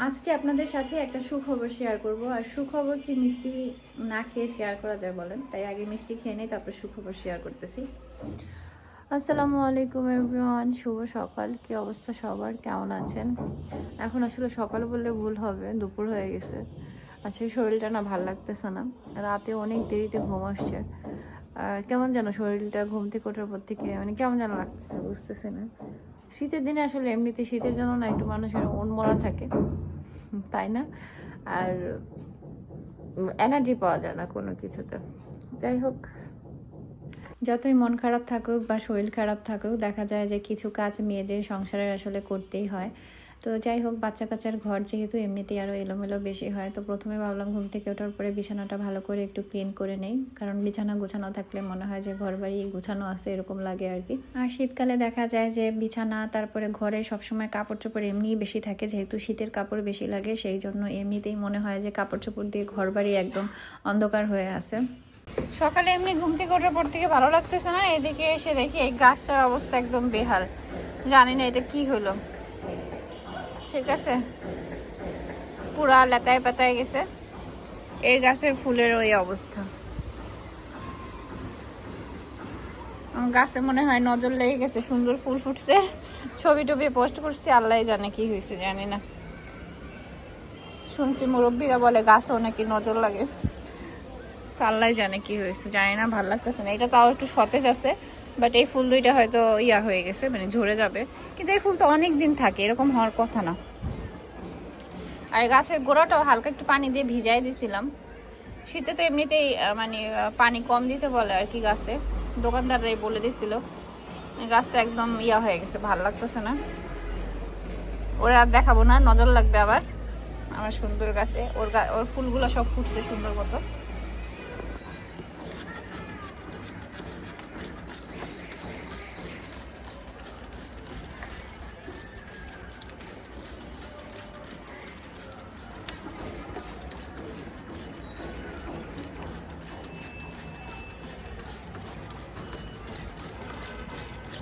আজকে আপনাদের সাথে একটা সুখবর শেয়ার করব। আর সুখবর কি মিষ্টি না খেয়ে শেয়ার করা যায় বলেন? তাই আগে মিষ্টি খেয়ে নেই, তারপর সুখবর শেয়ার করতেছি। আসসালামু আলাইকুম এভরিওয়ান, শুভ সকাল। কি অবস্থা সবার, কেমন আছেন? এখন আসলে সকাল বললে ভুল হবে, দুপুর হয়ে গেছে। আজকে শরীরটা না ভাল লাগতেছে না, রাতে অনেক দেরিতে ঘুম আসছে। আর কেমন যেন শরীরটা ঘুম থেকে ওঠার পর থেকে মানে কেমন যেন লাগতেছে, বুঝতেছে না। শীতের দিনে আসলে এমনিতে শীতের জন্য না একটু মানুষের মন মরা থাকে, তাই না? আর এনার্জি পাওয়া যায় না কোনো কিছুতে। যাই হোক, যতই মন খারাপ থাকুক বা শরীর খারাপ থাকুক, দেখা যায় যে কিছু কাজ মেয়েদের সংসারের আসলে করতেই হয়। তো যাই হোক, বাচ্চা কাচ্চার ঘর যেহেতু এমনিতেই আরও এলোমেলো বেশি হয়, তো প্রথমে ভাবলাম ঘুম থেকে ওঠার পরে বিছানাটা ভালো করে একটু ক্লিন করে নেই, কারণ বিছানা গোছানো থাকলে মনে হয় যে ঘর বাড়ি গোছানো আছে এরকম লাগে আর কি। আর শীতকালে দেখা যায় যে বিছানা তারপরে ঘরে সবসময় কাপড় চোপড় এমনিই বেশি থাকে, যেহেতু শীতের কাপড় বেশি লাগে, সেই জন্য এমনিতেই মনে হয় যে কাপড় চোপড় দিয়ে ঘর বাড়ি একদম অন্ধকার হয়ে আছে। সকালে এমনি ঘুম থেকে ওঠার পর থেকে ভালো লাগতেছে না, এদিকে এসে দেখি এই গাছটার অবস্থা একদম বেহাল। জানি না এটা কি হলো, ঠিক আছে, পুরা লেতায় পেতায় গেছে। এই গাছের ফুলের ওই অবস্থা, গাছে মনে হয় নজর লেগে গেছে, সুন্দর ফুল ফুটছে, ছবি টবি পোস্ট করছি, আল্লাহ জানে কি হয়েছে, জানি না। শুনছি মুরব্বীরা বলে গাছেও নাকি নজর লাগে, আল্লাহ জানে কি হয়েছে, জানি না, ভালো লাগতেছে না। এটা তাও একটু সতেজ আছে, বাট এই ফুল দুইটা হয়তো ইয়া হয়ে গেছে, মানে ঝরে যাবে। কিন্তু এই ফুল তো অনেক দিন থাকে, এরকম হওয়ার কথা না। আর গাছের গোড়াটাও হালকা একটু পানি দিয়ে ভিজাই দিছিলাম। শীতে তো এমনিতেই মানে পানি কম দিতে বলে আর কি গাছে, দোকানদাররাই বলে দিছিল। গাছটা একদম ইয়া হয়ে গেছে, ভালো লাগতেছে না। ওরা আর দেখাবো না, নজর লাগবে আবার আমার সুন্দর গাছে। ওর ফুলগুলো সব ফুটছে সুন্দর মতো।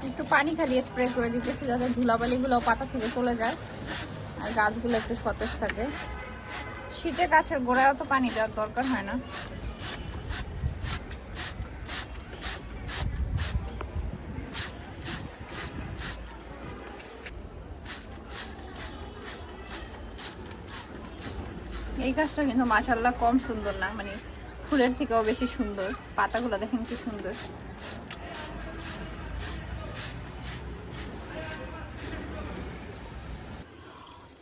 একটু পানি খালি স্প্রে করে দিতেছি যাতে ধুলাবালিগুলো পাতা থেকে চলে যায় আর গাছগুলো একটু সতেজ থাকে। শীতে গাছের গোড়ায়ও তো পানি দেওয়ার দরকার হয় না। এই গাছটা কিন্তু মাশাআল্লাহ কম সুন্দর না, মানে ফুলের থেকেও বেশি সুন্দর। পাতাগুলো দেখেন কি সুন্দর।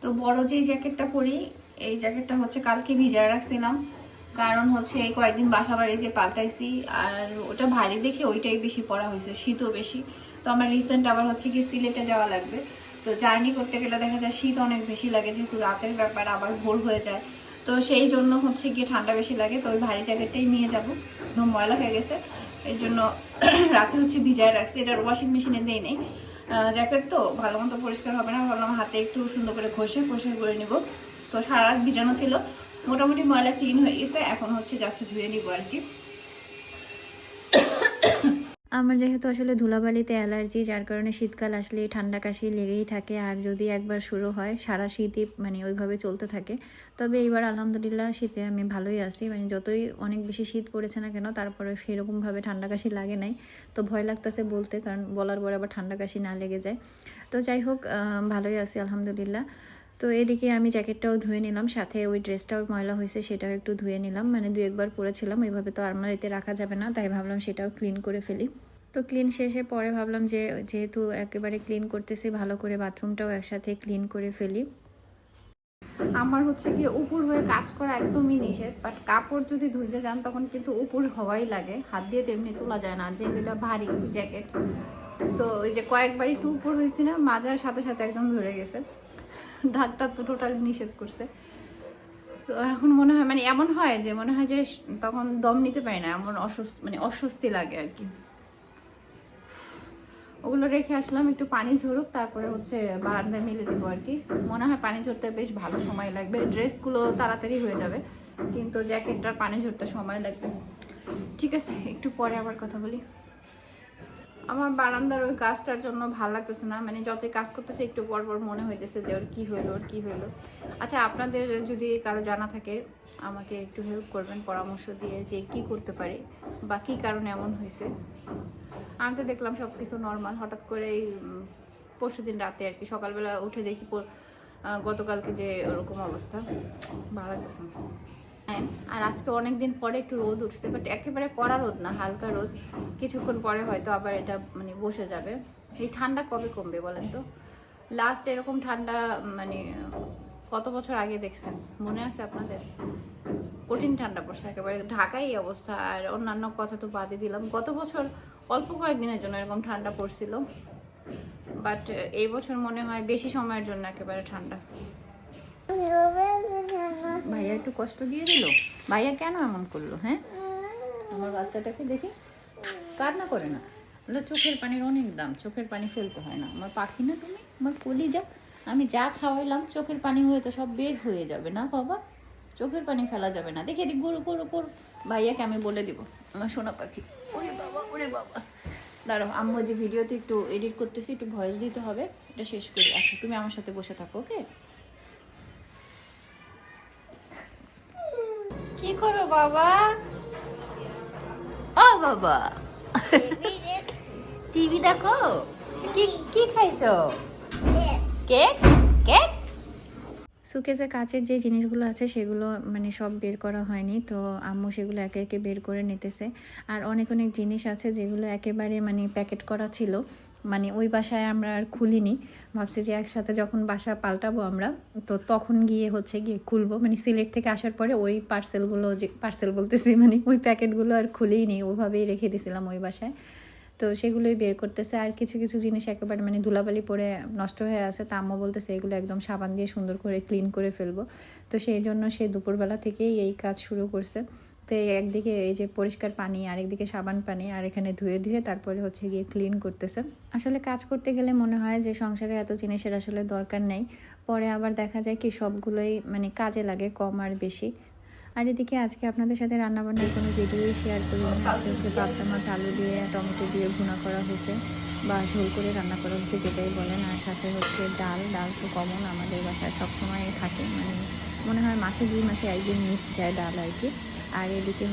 তো বড় যেই জ্যাকেটটা পরি, এই জ্যাকেটটা হচ্ছে কালকে ভিজায় রাখছিলাম, কারণ হচ্ছে এই কয়েকদিন বাসা বাড়ি যে পাল্টাইছি, আর ওটা ভারী দেখে ওইটাই বেশি পরা হয়েছে, শীতও বেশি। তো আমার রিসেন্ট আবার হচ্ছে কি সিলেটে যাওয়া লাগবে, তো জার্নি করতে গেলে দেখা যায় শীত অনেক বেশি লাগে, যেহেতু রাতের ব্যাপার, আবার ভোর হয়ে যায়। তো সেই জন্য হচ্ছে গিয়ে ঠান্ডা বেশি লাগে, তো ওই ভারী জ্যাকেটটাই নিয়ে যাবো। একদম ময়লা হয়ে গেছে, এর জন্য রাতে হচ্ছে ভিজায় রাখছি। এটা ওয়াশিং মেশিনে দেই নেই, জ্যাকেট তো ভালো মতো পরিষ্কার হবে না, ভাবলাম হাতে একটু সুন্দর করে ঘষে পরিষ্কার করে নিব। তো সারা রাত ভিজানো ছিল, মোটামুটি ময়লা ক্লিন হয়ে গেছে, এখন হচ্ছে জাস্ট ধুয়ে নিব আর কি। আমার যেহেতু আসলে ধুলাবালিতে অ্যালার্জি, যার কারণে শীতকাল আসলে ঠান্ডা কাশি লেগেই থাকে, আর যদি একবার শুরু হয় সারা শীতই মানে ওইভাবে চলতে থাকে। তবে এইবার আলহামদুলিল্লাহ শীতে আমি ভালোই আছি, মানে যতই অনেক বেশি শীত পড়েছে না কেন, তারপরে সেরকমভাবে ঠান্ডা কাশি লাগে নাই। তো ভয় লাগতেছে বলতে, কারণ বলার পরে আবার ঠান্ডা কাশি না লেগে যায়। তো যাই হোক, ভালোই আছি আলহামদুলিল্লাহ। তো এদিকে আমি জ্যাকেটটাও ধুয়ে নিলাম, সাথে ওই ড্রেসটাও ময়লা হয়েছে সেটাও একটু ধুয়ে নিলাম, মানে 2-1 বার পরেছিলাম, ওইভাবে তো আলমারিতে রাখা যাবে না, তাই ভাবলাম সেটাও ক্লিন করে ফেলি। তো ক্লিন শেষে পরে ভাবলাম যে যেহেতু একেবারে ক্লিন করতেছি, ভালো করে বাথরুমটাও একসাথে ক্লিন করে ফেলি। আমার হচ্ছে গিয়ে উপর হয়ে কাজ করা একদমই নিষেধ, বাট কাপড় যদি ধুইতে যান তখন কিন্তু উপর হওয়াই লাগে, হাত দিয়ে তো এমনি তোলা যায় না, যেগুলো ভারী জ্যাকেট। তো ওই যে কয়েকবার একটু উপর হয়েছি না, মাজার সাথে সাথে একদম ধরে গেছে, ঢাকটা তো টোটালি নিষেধ করছে। তো এখন মনে হয় মানে এমন হয় যে মনে হয় যে তখন দম নিতে পারি না, এমন অস্বস্তি লাগে আর কি। ওগুলো রেখে আসলাম, একটু পানি ঝরুক, তারপরে হচ্ছে বারান্দায় মেলে দেবো আর কি। মনে হয় পানি ঝরতে বেশ ভালো সময় লাগবে, ড্রেসগুলো তাড়াতাড়ি হয়ে যাবে, কিন্তু জ্যাকেটটার পানি ঝরতে সময় লাগবে। ঠিক আছে, একটু পরে আবার কথা বলি। আমার বারান্দার ওই কাজটার জন্য ভালো লাগতেছে না, মানে যতই কাজ করতেছে একটু পর পর মনে হইতেছে যে ওর কি হইলো। আচ্ছা, আপনাদের যদি কারো জানা থাকে আমাকে একটু হেল্প করবেন পরামর্শ দিয়ে, যে কি করতে পারি বা কী কারণে এমন হয়েছে। আমি তো দেখলাম সব কিছু নর্মাল, হঠাৎ করে এই পরশুদিন রাতে আর কি সকালবেলা উঠে দেখি গতকালকে যে ওরকম অবস্থা, ভালো লাগতেছে না। আর আজকে অনেকদিন পরে একটু রোদ উঠছে, বাট একেবারে কড়া রোদ না, হালকা রোদ। কিছুক্ষণ পরে হয়তো আবার এটা মানে বসে যাবে। এই ঠান্ডা কবে কমবে বলেন তো? লাস্ট এরকম ঠান্ডা মানে কত বছর আগে দেখছেন, মনে আছে আপনাদের? কঠিন ঠান্ডা পড়ছে একেবারে, ঢাকায় এই অবস্থা। আর অন্যান্য কথা তো বাদই দিলাম, গত বছর অল্প কয়েকদিনের জন্য এরকম ঠান্ডা পড়ছিল, বাট এই বছর মনে হয় বেশি সময়ের জন্য একেবারে ঠান্ডা। ভাইয়া একটু কষ্ট দিয়ে দিল। ভাইয়া কেন এমন করলো? হ্যাঁ, আমার বাচ্চাটাকে দেখি কান্না করে না, বলে চোখের পানির অনেক দাম, চোখের পানি ফেলতে হয় না। আমার পাখি না তুমি, আমার কলিজা, আমি যা খাওয়াইলাম চোখের পানি হয়ে তো সব বের হয়ে যাবে না বাবা, চোখের পানি ফেলা যাবে না। দেখে দিক গরু গরু গরু। ভাইয়াকে আমি বলে দিব, আমার সোনা পাখি। ওরে বাবা, ওরে বাবা, দাঁড়াও, আম্মু যে ভিডিওতে একটু এডিট করতেছি, একটু ভয়েস দিতে হবে, এটা শেষ করি। আচ্ছা, তুমি আমার সাথে বসে থাকো, ওকে? কি করো বাবা? ও বাবা, টিভি দেখো? কি কি খাইছো? কেক? কেক? সুকেসে কাচের যে জিনিসগুলো আছে সেগুলো মানে সব বের করা হয়নি, তো আম্মু সেগুলো একে একে বের করে নিতেছে। আর অনেক অনেক জিনিস আছে যেগুলো একেবারে মানে প্যাকেট করা ছিল, মানে ওই বাসায় আমরা আর খুলিনি। ভাবছি যে একসাথে যখন বাসা পাল্টাবো আমরা, তো তখন গিয়ে খুলবো। মানে সিলেট থেকে আসার পরে ওই পার্সেলগুলো, যে পার্সেল বলতেছি মানে ওই প্যাকেটগুলো আর খুলেই নি, ওইভাবেই রেখে দিয়েছিলাম ওই বাসায়। তো সেগুলোই বের করতেছে। আর কিছু কিছু জিনিস একেবারে মানে ধুলাবালি পরে নষ্ট হয়ে আছে, তা আম্মু বলতেছে এগুলো একদম সাবান দিয়ে সুন্দর করে ক্লিন করে ফেলবো। তো সেই জন্য সে দুপুরবেলা থেকেই এই কাজ শুরু করছে। তো একদিকে এই যে পরিষ্কার পানি, আরেকদিকে সাবান পানি, আর এখানে ধুয়ে ধুয়ে তারপরে গিয়ে ক্লিন করতেছে। আসলে কাজ করতে গেলে মনে হয় যে সংসারে এত জিনিসের আসলে দরকার নেই, পরে আবার দেখা যায় কি সবগুলোই মানে কাজে লাগে, কম আর বেশি। আর এদিকে আজকে আপনাদের সাথে রান্নাবান্নার কোনো ভিডিওই শেয়ার করি না। আজকে পাবদা মাছ আলু দিয়ে টমেটো দিয়ে ভুনা করা হয়েছে, বা ঝোল করে রান্না করা হয়েছে, যেটাই বলেন। আর সাথে ডাল তো কমন আমাদের বাসায় সবসময় থাকে, মানে মনে হয় মাসে 2 মাসে একদিন মিস যায় ডাল আর কি। আর এদিকে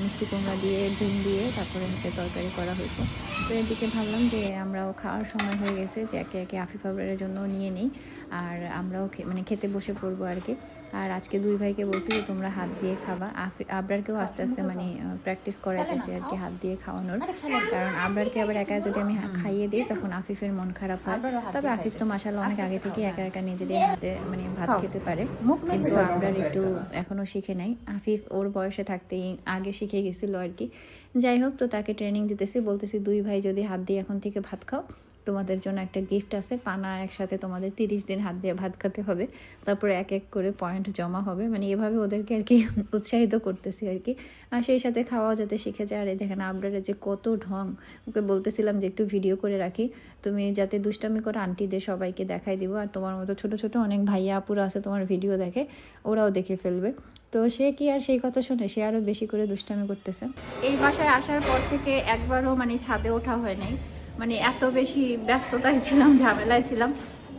মিষ্টি কুমড়া দিয়ে ডিম দিয়ে তারপরে তরকারি করা হয়েছে। তো এদিকে ভাবলাম যে আমরাও খাওয়ার সময় হয়ে গেছে, যে একে একে আফিফ আবরারের জন্য নিয়ে নিই, আর আমরাও মানে খেতে বসে পড়বো আর কি। আর আজকে 2 ভাইকে বলছি যে তোমরা হাত দিয়ে খাবা। আবরারকেও আস্তে আস্তে মানে প্র্যাকটিস করাইতেছি আর কি হাত দিয়ে খাওয়ানোর, কারণ আবরারকে আবার একা যদি আমি খাইয়ে দিই তখন আফিফের মন খারাপ হয়। তবে আফিফ তো মাশাআল্লাহ অনেক আগে থেকে একা একা নিজেদের হাতে মানে ভাত খেতে পারে, কিন্তু আবরার একটু এখনও শিখে নাই। আফিফ ওর বয়সে থাকতেই আগে শিখে গেছিল আর কি। যাই হোক, তো তাকে ট্রেনিং দিতেছি, বলতেছি 2 ভাই যদি হাত দিয়ে এখন থেকে ভাত খাও, তোমাদের জন্য একটা গিফট আছে, টানা একসাথে তোমাদের 30 দিন হাত দিয়ে ভাত খেতে হবে, তারপরে এক এক করে পয়েন্ট জমা হবে। মানে এভাবে ওদেরকে আর কি উৎসাহিত করতেছি আর কি, আর সেই সাথে খাওয়াও যাতে শিখে যায়। আর এই দেখেন আবরারের যে কত ঢং, ওকে বলতেছিলাম যে একটু ভিডিও করে রাখি, তুমি যাতে দুষ্টামি করে আন্টিদের সবাইকে দেখাই দিব, আর তোমার মতো ছোট ছোট অনেক ভাইয়া আপুরা আছে তোমার ভিডিও দেখে, ওরাও দেখে ফেলবে। তো সে কি আর সেই কথা শুনে, সে আরও বেশি করে দুষ্টামি করতেছে। এই বাসায় আসার পর থেকে একবারও মানে ছাদে ওঠা হয় নাই, মানে এত বেশি ব্যস্ততায় ছিলাম, ঝামেলায় ছিলাম।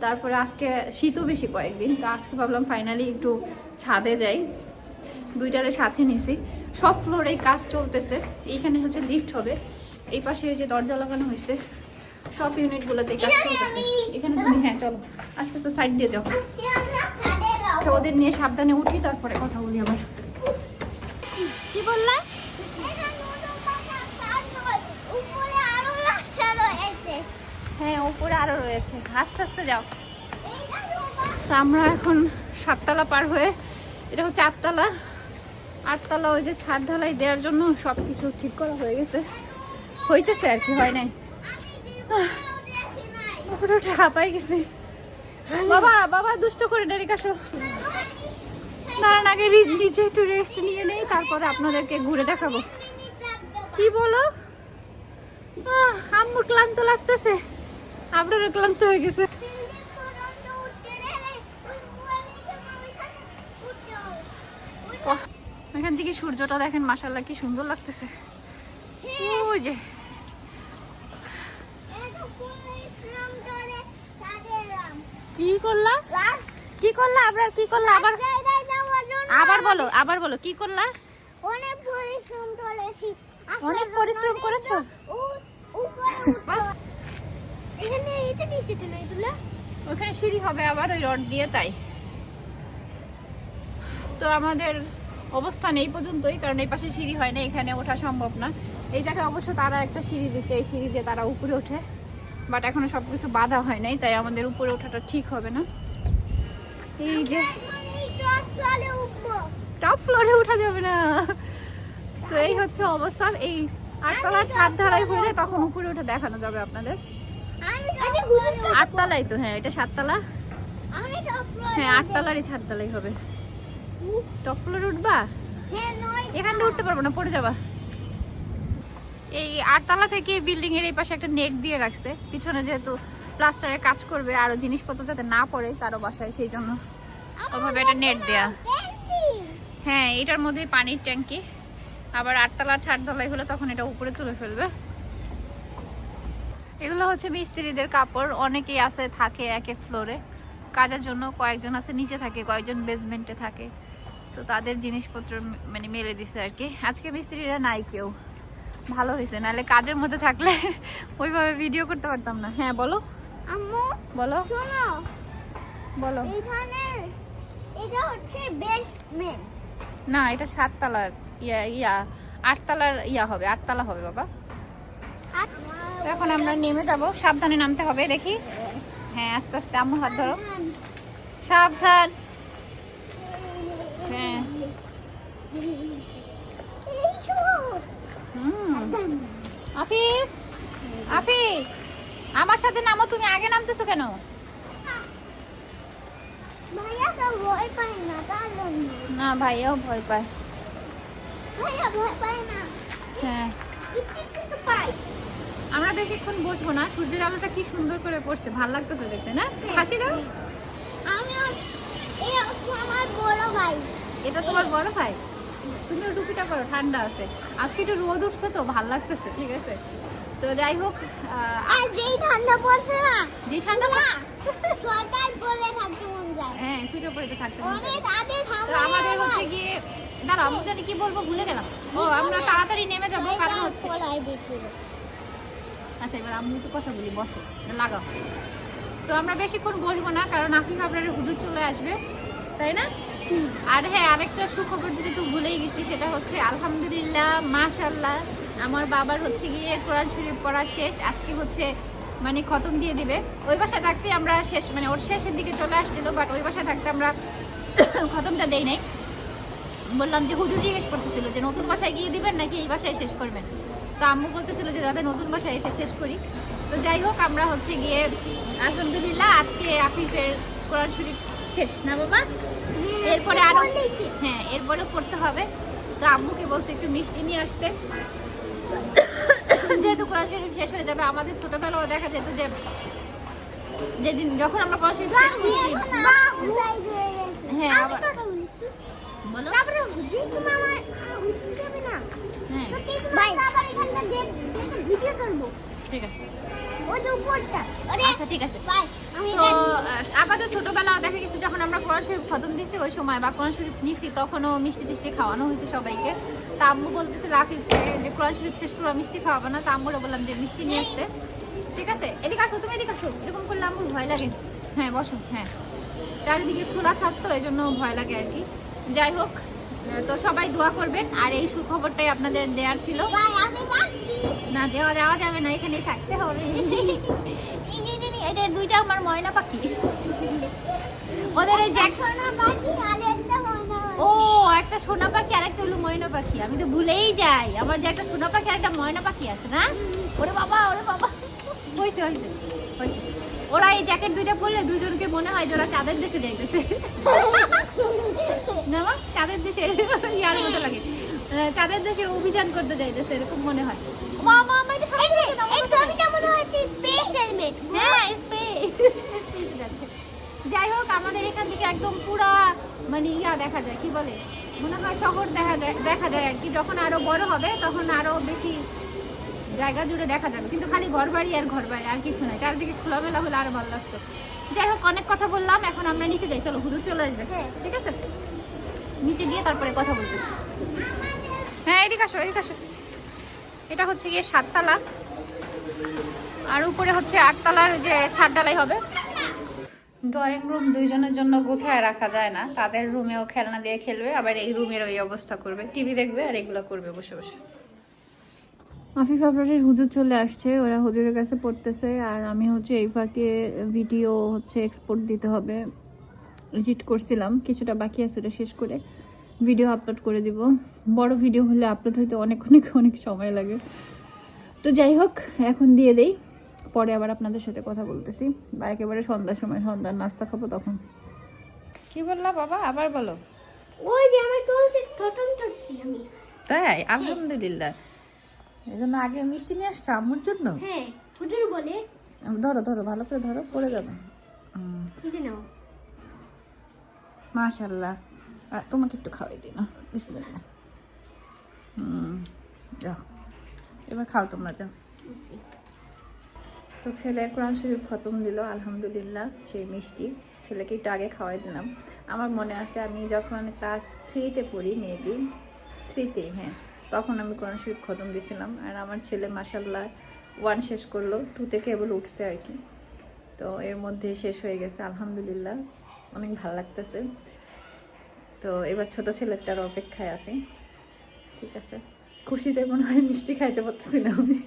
তারপরে আজকে শীতও বেশি কয়েকদিন, তো আজকে ভাবলাম ফাইনালি একটু ছাদে যাই। 2টারে সাথে নিছি। সব ফ্লোরেই কাজ চলতেছে। এইখানে লিফট হবে, এই পাশে যে দরজা লাগানো হয়েছে, সব ইউনিটগুলোতে কাজ চলতেছে। এখানে তুমি হ্যাঁ চলো আস্তে আস্তে সাইড দিয়ে যাও। আচ্ছা, ওদের নিয়ে সাবধানে উঠি, তারপরে কথা বলি আবার। কি বললা? হ্যাঁ, উপরে আরো রয়েছে, আস্তে আস্তে যাও। তো আমরা এখন 7 তলা পার হয়ে, এটা 8 তলা, 8 তলা ওই যে ছাদ ঢালাই দেওয়ার জন্য সব কিছু ঠিক করা হয়ে গেছে, হইতেছে আর কি, হয় নাই। উপরে উঠে হাঁপাই গেছি। বাবা বাবা দুষ্ট করে ডাইরেক্ট আসো। দাঁড়ান, আগে নিচে একটু রেস্ট নিয়ে নেই, তারপরে আপনাদেরকে ঘুরে দেখাবো। কি বলো? আম্মু ক্লান্ত লাগতেছে, আপনারা ক্লান্ত হয়ে গেছে। এখান থেকে সূর্যটা দেখেন, মাশাআল্লাহ কি সুন্দর লাগতেছে। ওই যে কি করলা কি করলা আবার কি করলা আবার বলো কি করলা? অনেক পরিশ্রম করেছো। ওখানে সিঁড়ি হবে আবার ওই রড দিয়ে, তাই তো আমাদের অবস্থান এই পর্যন্তই, কারণ এই পাশে সিঁড়ি হয় না, এখানে ওঠা সম্ভব না। এই জায়গায় অবশ্য তারা একটা সিঁড়ি দিছে, এই সিঁড়ি দিয়ে তারা উপরে ওঠে, বাট এখনো সবকিছু বাধা হয় নাই, তাই আমাদের উপরে ওঠাটা ঠিক হবে না। এই যে টপ ফ্লোরে উঠা যাবে না, তো এই হচ্ছে অবস্থা। এই 8 তলার ছাদ ঢালাই হলে তখন উপরে উঠে দেখানো যাবে আপনাদের। 8 তলাই তো, হ্যাঁ এটা 7 তলা, হ্যাঁ 8 তলারই ছাদ ঢালাই হবে। টপ ফ্লোরে উঠবা? এখান থেকে উঠতে পারবো না, পড়ে যাবা। এই 8 তলা থেকে বিল্ডিং এর এই পাশে একটা নেট দিয়ে রাখছে, পিছনে যেহেতু প্লাস্টারের কাজ করবে, আরো জিনিসপত্র যাতে না পড়ে কারো বাসায়, সেই জন্য ওভাবে একটা নেট দেয়া। হ্যাঁ এটার মধ্যে পানির ট্যাঙ্কি, আবার 8 তলার ছাদ ঢালাই হলে তখন এটা উপরে তুলে ফেলবে। এগুলো হচ্ছে মিস্ত্রিদের কাপড়, অনেকেই আছে থাকে এক এক ফ্লোরে কাজের জন্য, কয়েকজন আছে নিচে থাকে, কয়েকজন বেসমেন্টে থাকে, তো তাদের জিনিসপত্র মানে মেলে দিছে আর কি। আজকে মিস্ত্রিরা নাই কেউ, ভালো হয়েছে, নাহলে কাজের মধ্যে থাকলে ওইভাবে ভিডিও করতে পারতাম না। হ্যাঁ বলো আম্মু, বলো বলো। এটা হচ্ছে বেসমেন্ট না, এটা 7 তলার ইয়া 8 তলার হবে, 8 তলা হবে বাবা। এখন আমরা নেমে যাব, সাবধানে নামতে হবে, দেখি। হ্যাঁ আস্তে আস্তে, আম্মু হাত ধরো, সাবধান। হ্যাঁ আফিফ, আফিফ আমার সাথে নামো, তুমি আগে নামতেছো কেন? ভাইয়া তো ভয় পায় না, তার জন্য। না ভাইয়াও ভয় পায়। ভাইয়া ভয় পায় না। হ্যাঁ কিছু পায়। আমরা বেশিক্ষণ বসবো না, সূর্যের আলোটা কি সুন্দর করে পড়ছে, ভালো লাগতেছে দেখতে না? হাসি দাও। এই হচ্ছে আমার বড় ভাই। এটা তোমার বড় ভাই? তুমি টুপিটা করো, ঠান্ডা আছে আজকে, একটু রোদ উঠছে তো ভাল লাগতেছে। ঠিক আছে, তো যাই হোক, আর যেই ঠান্ডা পড়ছে না, যেই ঠান্ডা সোয়েটার পরে থাকতে মন যায়। হ্যাঁ ছুটে পড়ে থাকতে মন যায়। অনেক আগে তো ঠান্ডা আমাদের হচ্ছে গিয়ে, দাঁড়াও আমি জানি কি বলবো, ভুলে গেলাম। ও আমরা তাড়াতাড়ি নেমে যাবো, কারণ হচ্ছে আচ্ছা এবার আমি একটু কথা বলি, বসো লাগাও। তো আমরা বেশিক্ষণ বসবো না, কারণ আফিফ আপনার হুজুর চলে আসবে, তাই না? আর হ্যাঁ আরেকটা সুখবর দিতে একটু ভুলেই গেছি, সেটা হচ্ছে আলহামদুলিল্লাহ মাশাআল্লাহ আমার বাবার হচ্ছে গিয়ে কোরআন শরীফ পড়া শেষ। আজকে হচ্ছে মানে খতম দিয়ে দিবে। ওই বাসায় থাকতে আমরা শেষ মানে ওর শেষের দিকে চলে আসছিল, বাট ওই বাসায় থাকতে আমরা খতমটা দেই নাই। বললাম যে হুজুর জিজ্ঞেস করতেছিল যে নতুন বাসায় গিয়ে দিবেন নাকি এই বাসায় শেষ করবেন, তো আম্মু বলতেছিল যে দাদা নতুন বাসায় এসে শেষ করি। তো যাই হোক আমরা হচ্ছে গিয়ে আলহামদুলিল্লাহ আজকে আফিফের কোরআন শরীফ শেষ না বাবা, এরপরে আরো হ্যাঁ এরপরে পড়তে হবে। তো আম্মুকে বলছে একটু মিষ্টি নিয়ে আসতে, যেহেতু কোরআন শরীফ শেষ হয়ে যাবে। আমাদের ছোটবেলাও দেখা যেত যে যেদিন যখন আমরা কোরআন শরীফ শেষ করছি, হ্যাঁ আবার বলো তারপরে হুজুর মামা হুজুর যাবে না, হ্যাঁ তো কিছু ভাই আবার এখানটা দেখে ভিডিও করব। ঠিক আছে ওই যে উপরটা, আচ্ছা ঠিক আছে। ভাই আমি তো আমাদের ছোটবেলা দেখা গেছে যখন আমরা কোরআন শরীফ খতম দিছি ওই সময় বা কোরআন শরীফ নিছি, তখনও মিষ্টি টিষ্টি খাওয়ানো হয়েছে সবাইকে। তা আম্মু বলতেছিল আফিফকে যে কোরআন শরীফ শেষ করে মিষ্টি খাওয়াবো না, তা আম্মুরা বললাম যে মিষ্টি নিয়ে আসতে। ঠিক আছে এদিকে আসো, তুমি এদিকে আসো, এরকম করলে আম্মুর ভয় লাগে। হ্যাঁ বসো, হ্যাঁ চারিদিকে খোলা থাকতো এই জন্য ভয় লাগে আর কি। যাই হোক, তো সবাই দোয়া করবেন, আর এই সুখবরটাই আপনাদের দেওয়ার ছিল। ভাই আমি যাচ্ছি না যাওয়া যাবে না, এখানেই থাকতে হবে। এটা দুইটা আমার ময়না পাখি, ওদের এই সোনা পাখি আর একটা ময়না। ও একটা সোনা পাখি আর একটা হলো ময়না পাখি, আমি তো ভুলেই যাই আমার যে একটা সোনা পাখি আর একটা ময়না পাখি আছে না। ওরে বাবা ওরে বাবা, হয়েছে হয়েছে হয়েছে। ওরা এই জ্যাকেট দুইটা পরলে দুজনকে মনে হয় যে ওরা চাঁদের দেশে যাইতেছে না মা, চাঁদের দেশে ইয়ার মতো লাগে, চাঁদের দেশে অভিযান করতে যাইতেছে এরকম মনে হয়। মামা আমার এটা সব থেকে না, এই ছবিটা মনে হচ্ছে স্পেস হেলমেট। হ্যাঁ স্পেস যাচ্ছে। যাই হোক আমাদের এখান থেকে একদম পুরা মানে ইয়া দেখা যায়, কি বলে মনে হয় শহর দেখা যায় আর কি। যখন আরো বড় হবে তখন আরো বেশি জায়গা জুড়ে দেখা যাবে, কিন্তু খালি ঘরবাড়ি আর ঘরবাড়ি আর কিছু নাই। চারিদিকে খোলামেলা হলে আরো ভালো লাগতো। যাই হোক, অনেক কথা বললাম, এখন আমরা নিচে যাই। চলো, হুজুর চলে আসবে। হ্যাঁ। ঠিক আছে, নিচে গিয়ে তারপরে কথা বলতেছি। হ্যাঁ, এদিকে আসো, এদিকে আসো। এটা হচ্ছে গিয়ে 7 তলা, আর উপরে হচ্ছে 8 তলার যে ছাদ ঢালাই হবে। ড্রয়িং রুম দুইজনের জন্য গোছায় রাখা যায় না, তাদের রুমেও খেলনা দিয়ে খেলবে, আবার এই রুমের ওই অবস্থা করবে, টিভি দেখবে আর এগুলো করবে বসে বসে। আফিফ আবরারের হুজুর চলে আসছে, ওরা হুজুরের কাছে পড়তেছে, আর আমি হচ্ছে এই ফাঁকে ভিডিও হচ্ছে এক্সপোর্ট দিতে হবে, এডিট করছিলাম, কিছুটা বাকি আছে, এটা শেষ করে ভিডিও আপলোড করে দিব। বড় ভিডিও হলে আপলোড হইতে অনেক অনেক অনেক সময় লাগে। তো যাই হোক, এখন দিয়ে দেই, পরে আবার আপনাদের সাথে কথা বলতেছি, বা একেবারে সন্ধ্যার সময়, সন্ধ্যার নাস্তা খাবো তখন। কি বললা বাবা, আবার বলো। ওই যে আমি তুলসী থতন তুলছি আমি। তাই, আলহামদুলিল্লাহ। এই জন্য আগে মিষ্টি নিয়ে আসছো আম্মুর জন্য। হ্যাঁ, হুজুর বলে ধরো ধরো, ভালো করে ধরো, পড়ে যাবে। বুঝে নাও। মাশাআল্লাহ, তোমাকে একটু খাওয়াই দিই না, বিসমিল্লাহ। যাও, এবার খাও তোমরা, যাও। তো ছেলে কোরআন শরীফ খতম দিল, আলহামদুলিল্লাহ। সেই মিষ্টি ছেলেকে একটু আগে খাওয়াই দিলাম। আমার মনে আছে আমি যখন ক্লাস 3-তে পড়ি, মেবি 3-তে, হ্যাঁ, তখন আমি কোরআন শরীফ খতম দিয়েছিলাম। আর আমার ছেলে মাশাআল্লাহ 1 শেষ করলো, 2-তে কেবল উঠছে আর কি। তো এর মধ্যে শেষ হয়ে গেছে, আলহামদুলিল্লাহ, অনেক ভালো লাগতেছে। তো এবার ছোট ছেলেটার অপেক্ষায় আছি। ঠিক আছে, খুশিতে মনে হয় মিষ্টি খাইতে পারতেছি না আমি।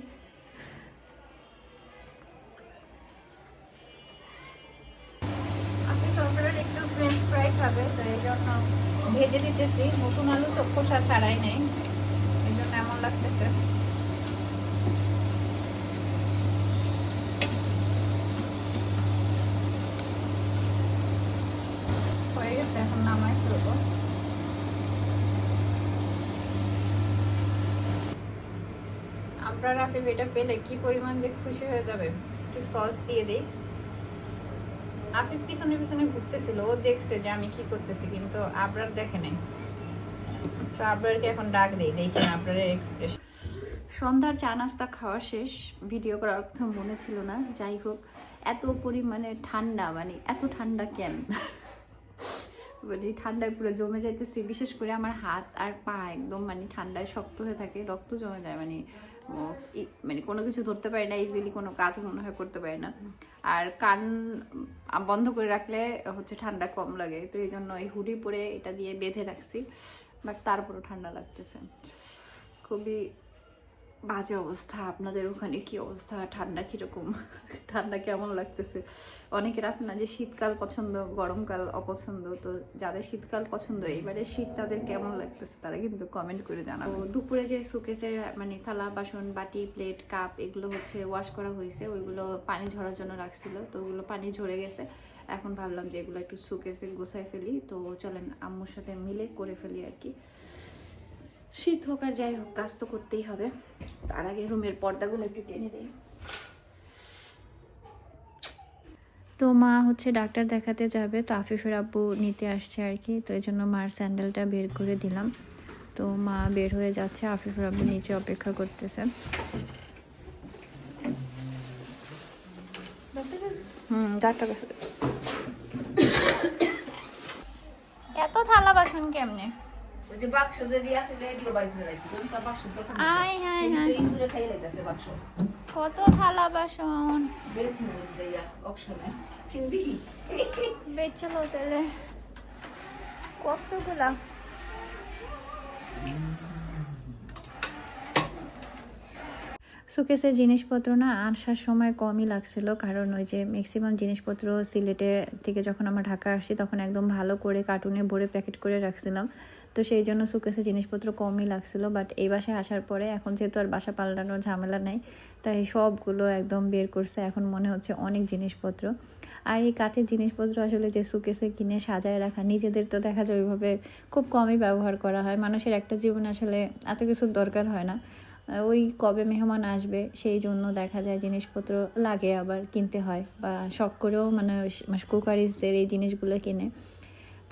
একটু ফ্রেঞ্চ ফ্রাই খাবে, তো এই জন্য ভেজে দিতেছি। নতুন আলু তো খোসা ছাড়াই নেই, এই জন্য এমন লাগতেছে। হয়ে গেছে, এখন নামাই ফেলবো। আপনার আফিফ এটা পেলে কি পরিমাণ যে খুশি হয়ে যাবে। একটু সস দিয়ে দিই। আফিফ পিছনে পিছনে ঘুরতেছিল, ও দেখছে যে আমি কি করতেছি, কিন্তু আবরার দেখে নাই। আবরারকে এখন ডাক দেই, দেখি আবরারের এক্সপ্রেশন। সন্ধ্যার চা নাস্তা খাওয়া শেষ, ভিডিও করার কথা মনে ছিল না। যাই হোক, এত পরিমাণে ঠান্ডা, মানে এত ঠান্ডা কেন মানে ঠান্ডায় পুরো জমে যাইতেছি। বিশেষ করে আমার হাত আর পা একদম মানে ঠান্ডায় শক্ত হয়ে থাকে, রক্ত জমে যায়, মানে মানে কোনো কিছু ধরতে পারি না ইজিলি, কোনো কাজ মনে হয় করতে পারি না। আর কান বন্ধ করে রাখলে হচ্ছে ঠান্ডা কম লাগে, তো এই জন্য এই হুডি পরে এটা দিয়ে বেঁধে রাখছি, বাট তারপরও ঠান্ডা লাগতেছে। খুবই বাজে অবস্থা। আপনাদের ওখানে কি অবস্থা, ঠান্ডা কিরকম, ঠান্ডা কেমন লাগতেছে? অনেকের আছে না যে শীতকাল পছন্দ, গরমকাল অপছন্দ। তো যাদের শীতকাল পছন্দ, এবারে শীত তাদের কেমন লাগতেছে তারা কিন্তু কমেন্ট করে জানাবো। দুপুরে যে সুকেসে মানে থালা বাসন বাটি প্লেট কাপ এগুলো হচ্ছে ওয়াশ করা হয়েছে, ওইগুলো পানি ঝরার জন্য রাখছিল, তো ওগুলো পানি ঝরে গেছে। এখন ভাবলাম যে এগুলো একটু সুকেসে গোছায় ফেলি, তো চলেন আম্মুর সাথে মিলে করে ফেলি আর কি। শীত হোক আর যাই হোক, কাজ তো করতেই হবে। তার আগে রুমের পর্দাগুলো একটু টেনে দিই। তো মা হচ্ছে ডাক্তার দেখাতে যাবে, তো আফিফের আব্বু নিতে আসছে আর কি, তো এই জন্য মার স্যান্ডেলটা বের করে দিলাম। তো মা বের হয়ে যাচ্ছে, আফিফের আব্বু নিচে অপেক্ষা করতেছে। ডাক্তার এত থালা বাসন কেমনে? কত থালা বাসন বেচলো তাহলে কতগুলা। সুকেসের জিনিসপত্র না আসার সময় কমই লাগছিল, কারণ ওই যে ম্যাক্সিমাম জিনিসপত্র সিলেটে থেকে যখন আমরা ঢাকা আসছি তখন একদম ভালো করে কার্টুনে ভরে প্যাকেট করে রাখছিলাম, তো সেই জন্য সুকেসে জিনিসপত্র কমই লাগছিল। বাট এই বাসায় আসার পরে এখন যেহেতু আর বাসা পাল্টানোর ঝামেলা নাই, তাই সবগুলো একদম বের করছে। এখন মনে হচ্ছে অনেক জিনিসপত্র। আর এই কাঠের জিনিসপত্র আসলে যে সুকেসে কিনে সাজায় রাখা, নিজেদের তো দেখা যায় ওইভাবে খুব কমই ব্যবহার করা হয়। মানুষের একটা জীবনে আসলে এত কিছুর দরকার হয় না, ওই কবে মেহমান আসবে সেই জন্য দেখা যায় জিনিসপত্র লাগে, আবার কিনতে হয়, বা শখ করেও মানে কুকারিজের এই জিনিসগুলো কিনে।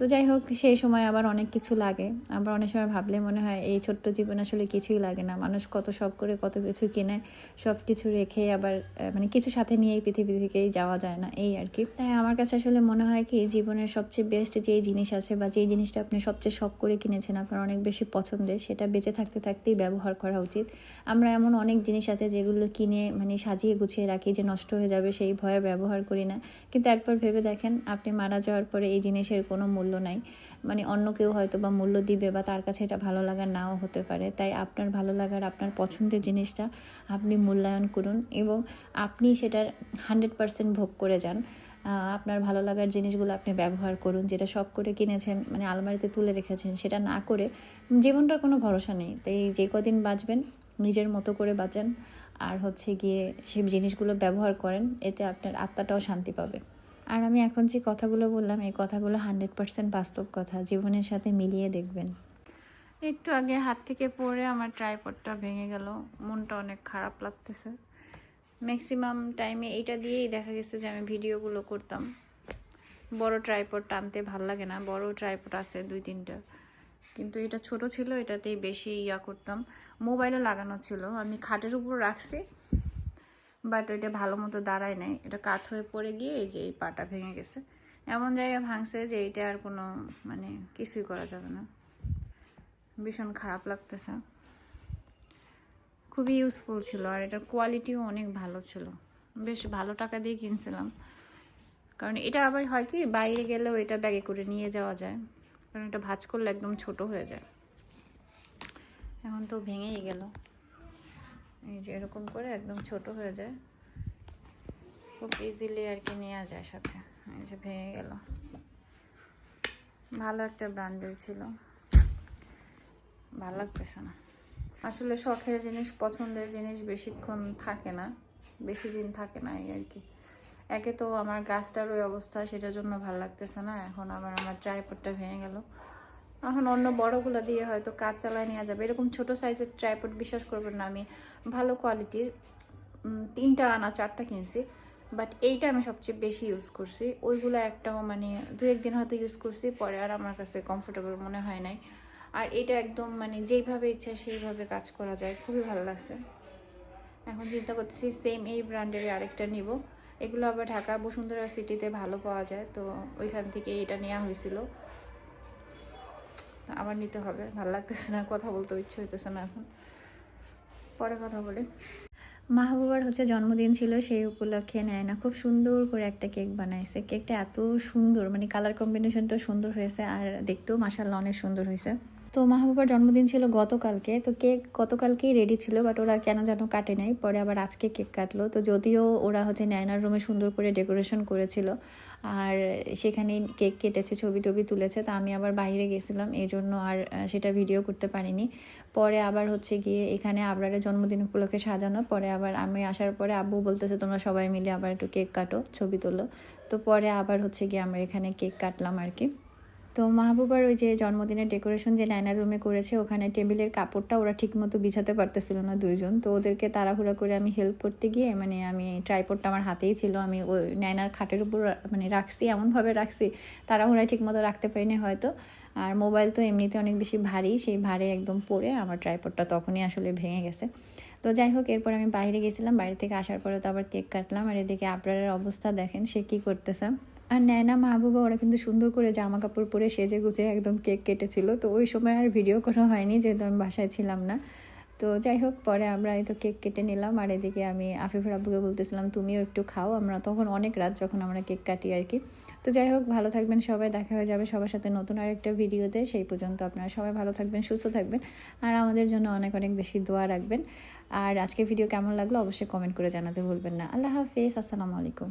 তো যাই হোক, সেই সময় আবার অনেক কিছু লাগে, আবার অনেক সময় ভাবলে মনে হয় এই ছোট্ট জীবন আসলে কিছুই লাগে না। মানুষ কত শখ করে কত কিছু কিনে, সব কিছু রেখে আবার মানে কিছু সাথে নিয়ে এই পৃথিবী থেকেই যাওয়া যায় না, এই আর কি। তাই আমার কাছে আসলে মনে হয় কি, জীবনের সবচেয়ে বেস্ট যেই জিনিস আছে বা যেই জিনিসটা আপনি সবচেয়ে শখ করে কিনেছেন, আপনার অনেক বেশি পছন্দের, সেটা বেঁচে থাকতে থাকতেই ব্যবহার করা উচিত। আমরা এমন অনেক জিনিস আছে যেগুলো কিনে মানে সাজিয়ে গুছিয়ে রাখি যে নষ্ট হয়ে যাবে সেই ভয়ে ব্যবহার করি না, কিন্তু একবার ভেবে দেখেন আপনি মারা যাওয়ার পরে এই জিনিসের কোনো মূল্য নাই। মানে অন্য কেউ হয়তো বা মূল্য দিবে বা তার কাছে এটা ভালো লাগার নাও হতে পারে। তাই আপনার ভালো লাগার, আপনার পছন্দের জিনিসটা আপনি মূল্যায়ন করুন এবং আপনি সেটার 100% ভোগ করে যান। আপনার ভালো লাগার জিনিসগুলো আপনি ব্যবহার করুন। যেটা শখ করে কিনেছেন, মানে আলমারিতে তুলে রেখেছেন, সেটা না করে, জীবনটার কোনো ভরসা নেই। তাই যে কদিন বাঁচবেন নিজের মতো করে বাঁচেন, আর হচ্ছে গিয়ে সেই জিনিসগুলো ব্যবহার করেন, এতে আপনার আত্মাটাও শান্তি পাবে। আর আমি এখন যে কথাগুলো বললাম, এই কথাগুলো 100% বাস্তব কথা, জীবনের সাথে মিলিয়ে দেখবেন। একটু আগে হাত থেকে পড়ে আমার ট্রাইপডটা ভেঙে গেল, মনটা অনেক খারাপ লাগতেছে। ম্যাক্সিমাম টাইমে এইটা দিয়েই দেখা গেছে যে আমি ভিডিওগুলো করতাম। বড় ট্রাইপড টানতে ভাল লাগে না, বড় ট্রাইপড আছে 2-3টা, কিন্তু এটা ছোট ছিল, এটাতেই বেশি করতাম। মোবাইলও লাগানো ছিল, আমি খাটের উপর রাখছি, বাট ওইটা ভালো মতো দাঁড়ায় নাই, এটা কাত হয়ে পড়ে গিয়ে এই যে এই পাটা ভেঙে গেছে। এমন জায়গায় ভাঙছে যে এইটা আর কোনো মানে কিছুই করা যাবে না। ভীষণ খারাপ লাগতেছে। খুবই ইউজফুল ছিল, আর এটার কোয়ালিটিও অনেক ভালো ছিল, বেশ ভালো টাকা দিয়ে কিনছিলাম। কারণ এটা আবার হয় কি, বাইরে গেলেও এটা ব্যাগে করে নিয়ে যাওয়া যায়, কারণ এটা ভাঁজ করলে একদম ছোট হয়ে যায়। এখন তো ভেঙেই গেল, এই যে এরকম করে একদম ছোট হয়ে যায়, খুব ইজিলি আর কি নেওয়া যায় সাথে। এই যে ভেঙে গেল। ভালো একটা ব্র্যান্ডের ছিল, ভালো লাগতেছে না। আসলে শখের জিনিস, পছন্দের জিনিস বেশিক্ষণ থাকে না, বেশি দিন থাকে না, এই আর কি। একে তো আমার গাছটার ওই অবস্থা, সেটার জন্য ভালো লাগতেছে না। এখন আবার আমার ট্রাইপডটা ভেঙে গেল। এখন অন্য বড়গুলো দিয়ে হয়তো কাজ চালায় নেওয়া যাবে। এরকম ছোট সাইজের ট্রাইপড বিশ্বাস করবেন না, আমি ভালো কোয়ালিটির 3টা না 4টা কিনছি, বাট এইটা আমি সবচেয়ে বেশি ইউজ করছি। ওইগুলো একটাও মানে 2-1 দিন হয়তো ইউজ করছি, পরে আর আমার কাছে কমফোর্টেবল মনে হয় নাই। আর এটা একদম মানে যেইভাবে ইচ্ছা সেইভাবে কাজ করা যায়, খুবই ভালো লাগছে। এখন চিন্তা করতেছি সেম এই ব্র্যান্ডের আরেকটা নিব। এগুলো আবার ঢাকা বসুন্ধরা সিটিতে ভালো পাওয়া যায়, তো ওইখান থেকে এটা নেওয়া হয়েছিল। আবার নিতে হবে, ভালো লাগতেছে না, কথা বলতে ইচ্ছে হইতেছে না এখন, পরে কথা বলে। মাহবুবার হচ্ছে জন্মদিন ছিল, সেই উপলক্ষে নায়না খুব সুন্দর করে একটা কেক বানাইছে। কেকটা এত সুন্দর, মানে কালার কম্বিনেশনটা সুন্দর হয়েছে, আর দেখতেও মাশাআল্লাহ অনেক সুন্দর হয়েছে। তো মাহবুবার জন্মদিন ছিল গতকালকে, তো কেক গতকালকেই রেডি ছিল, বাট ওরা কেন যেন কাটে নাই, পরে আবার আজকে কেক কাটলো। তো যদিও ওরা হচ্ছে নায়নার রুমে সুন্দর করে ডেকোরেশন করেছিল, আর সেখানে কেক কেটেছে, ছবি টবি তুলেছে, তা আমি আবার বাইরে গেছিলাম, এই জন্য আর সেটা ভিডিও করতে পারিনি। পরে আবার হচ্ছে গিয়ে এখানে আবরারের জন্মদিন উপলক্ষে সাজানো, পরে আবার আমি আসার পরে আব্বু বলতেছে তোমরা সবাই মিলে আবার একটু কেক কাটো, ছবি তোলো। তো পরে আবার হচ্ছে গিয়ে আমরা এখানে কেক কাটলাম আর কি। তো মাহবুবার ওই যে জন্মদিনের ডেকোরেশন যে নায়নার রুমে করেছে, ওখানে টেবিলের কাপড়টা ওরা ঠিকমতো বিছাতে পারতেছিল না দুইজন, তো ওদেরকে তাড়াহুড়া করে আমি হেল্প করতে গিয়ে, মানে আমি ট্রাইপডটা আমার হাতেই ছিল, আমি ওই নায়নার খাটের উপর মানে রাখছি, এমনভাবে রাখছি তাড়াহুড়ায় ঠিকমতো রাখতে পারিনি হয়তো। আর মোবাইল তো এমনিতে অনেক বেশি ভারী, সেই ভারে একদম পড়ে আমার ট্রাইপডটা তখনই আসলে ভেঙে গেছে। তো যাই হোক, এরপর আমি বাইরে গেছিলাম, বাইরে থেকে আসার পরে তো আবার কেক কাটলাম। আর এদিকে আবরারের অবস্থা দেখেন, সে কী করতেছে। আর নায়না মাহবুবা ওরা কিন্তু সুন্দর করে জামা কাপড় পরে সেজে গুজে একদম কেক কেটেছিল। তো ওই সময় আর ভিডিও করা হয়নি, যেহেতু আমি বাসায় ছিলাম না। তো যাই হোক, পরে আমরা এই তো কেক কেটে নিলাম। আর এদিকে আমি আফিফের আব্বুকে বলতেছিলাম তুমিও একটু খাও, আমরা তখন অনেক রাত যখন আমরা কেক কাটি আর কি। তো যাই হোক, ভালো থাকবেন সবাই, দেখা হয়ে যাবে সবার সাথে নতুন আরেকটা ভিডিওতে। সেই পর্যন্ত আপনারা সবাই ভালো থাকবেন, সুস্থ থাকবেন, আর আমাদের জন্য অনেক অনেক বেশি দোয়া রাখবেন। আর আজকের ভিডিও কেমন লাগলো অবশ্যই কমেন্ট করে জানাতে ভুলবেন না। আল্লাহ হাফেজ, আসসালামু আলাইকুম।